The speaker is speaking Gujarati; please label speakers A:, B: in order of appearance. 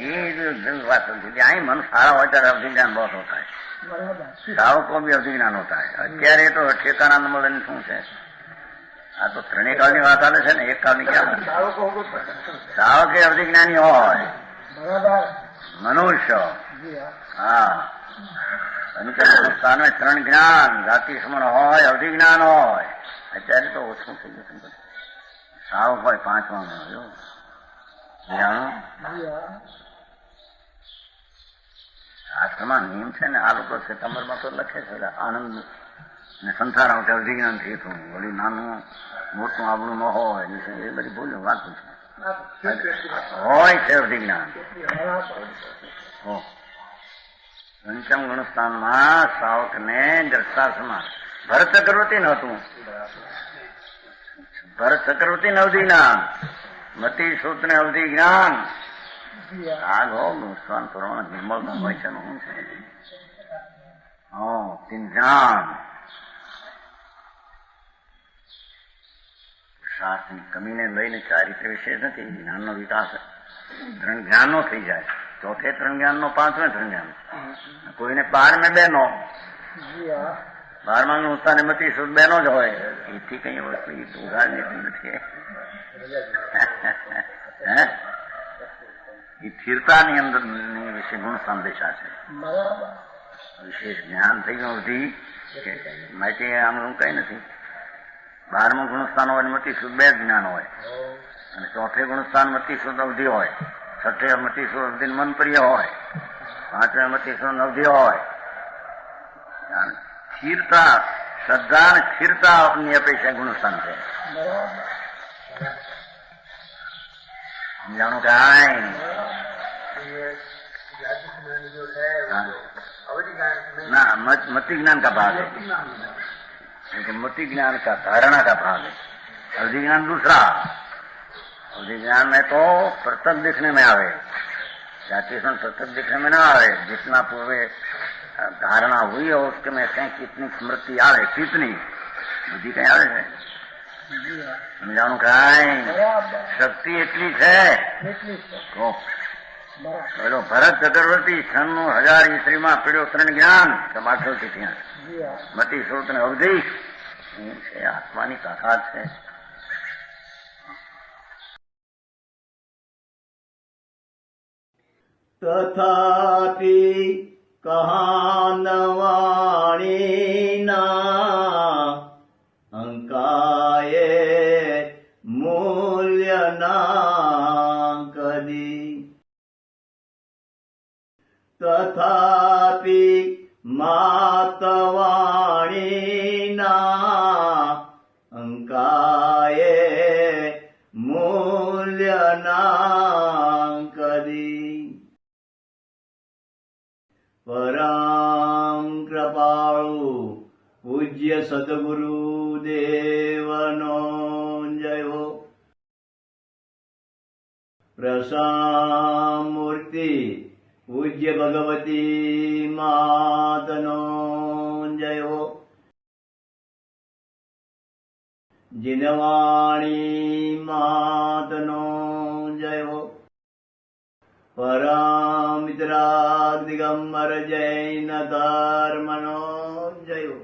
A: ये बात आई मन सारा होता है अवधि ज्ञान बहुत होता है साव को भी अवधि ज्ञान होता है अत्यारे तो ठेकाना नंबर शू है आ तो त्रे काल की बात आवे छे ने एक काल की क्या साव के अवधि ज्ञानी हो मनुष्य हाँ अनुसार में त्रण ज्ञान जाति समण हो अवधि ज्ञान हो अत्यारे तो ओछું થઈ ગયું साव હોય પાંચમા મહિનો શાસ્ત્રમાં નિયમ છે ને આ લોકો સિતમ્બરમાં તો લખે છે આનંદ ને સંસાર આવતે અવધિ જ્ઞાન થઈ હતું વળી નાનું મોટું આવડું ન હોય એ બધી ભૂલ વાંચું છું હોય છે અવધિ જ્ઞાન પંચમ ગુણસ્થાનમાં સાવકને દ્રષ્ટાસમાં ભરત ચક્રવર્તી નહોતું ભરત ચક્રવર્તી ને અવધિ જ્ઞાન મતિ સૂત્ર ને અવધિ જ્ઞાન આગ હો ગુણસ્થાન પ્રમાણ નિર્મળ હોય છે શું છે તીન જ્ઞાન શાસ્ત્રની કમીને લઈને ચારિત્ર વિશે નથી જ્ઞાનનો વિકાસ ત્રણ જ્ઞાનનો થઈ જાય ચોથે ત્રણ જ્ઞાનનો પાંચમે ત્રણ જ્ઞાન કોઈને 12 બે નો 12મા ગુણસ્થાન મતિ સૂત્ર બેનો જ હોય એથી કઈ વસ્તુ ઉઘાડ નથી એ સ્થિરતાની અંદર વિશે ગુણ સંદેશા છે વિશેષ જ્ઞાન થઈ ગયું અવધિ માટે આમ કઈ નથી 12મું ગુણસ્થાન હોય મતિ શુદ્ધ બે જ્ઞાન હોય અને ચોથે ગુણસ્થાન મતિ શુદ્ધ અવધિ હોય છઠ્ઠે મતિ શુદ્ધ અવધિ મન પ્રિય હોય પાંચમે મતિ શુદ્ધ અવધિ હોય સ્થિરતા શ્રદ્ધા અને સ્થિરતાની અપેક્ષા ગુણસ્થાન છે समझाणु काय ना मति ज्ञान का भाग है लेकिन मति ज्ञान का धारणा का भाग है अवधि ज्ञान दूसरा अवधि ज्ञान में तो प्रत्यक्ष दिखने में आवे जाति प्रत्यक्ष दिखने में ना आवे जितना पूर्व धारणा हुई है उसके में कहीं कितनी स्मृति आवे कितनी बुद्धि कहीं आवे है સમજાણું કાંઈ શક્તિ એટલી છે પેલો ભરત ચક્રવર્તી 1000 પીડ્યો ત્રણ જ્ઞાન સમાજથી ત્યાં મતિ સ્રોત ને અવધિ છે આત્માની તાકાત છે
B: તથાપિ કહાનવાણીના અંકાયે મૂલ્યના કદી તથાપિ માતવાણીના અંકાયે મૂલ્યના કદી પરમ કૃપાળુ પૂજ્ય સદગુરુ દેવનો જયો પ્રસામૂર્તિ પૂજ્ય ભગવતી માતનો જયો જીનવાણી માતનો જયો પરમિત્રા દિગંબર જૈન ધર્મનો જયો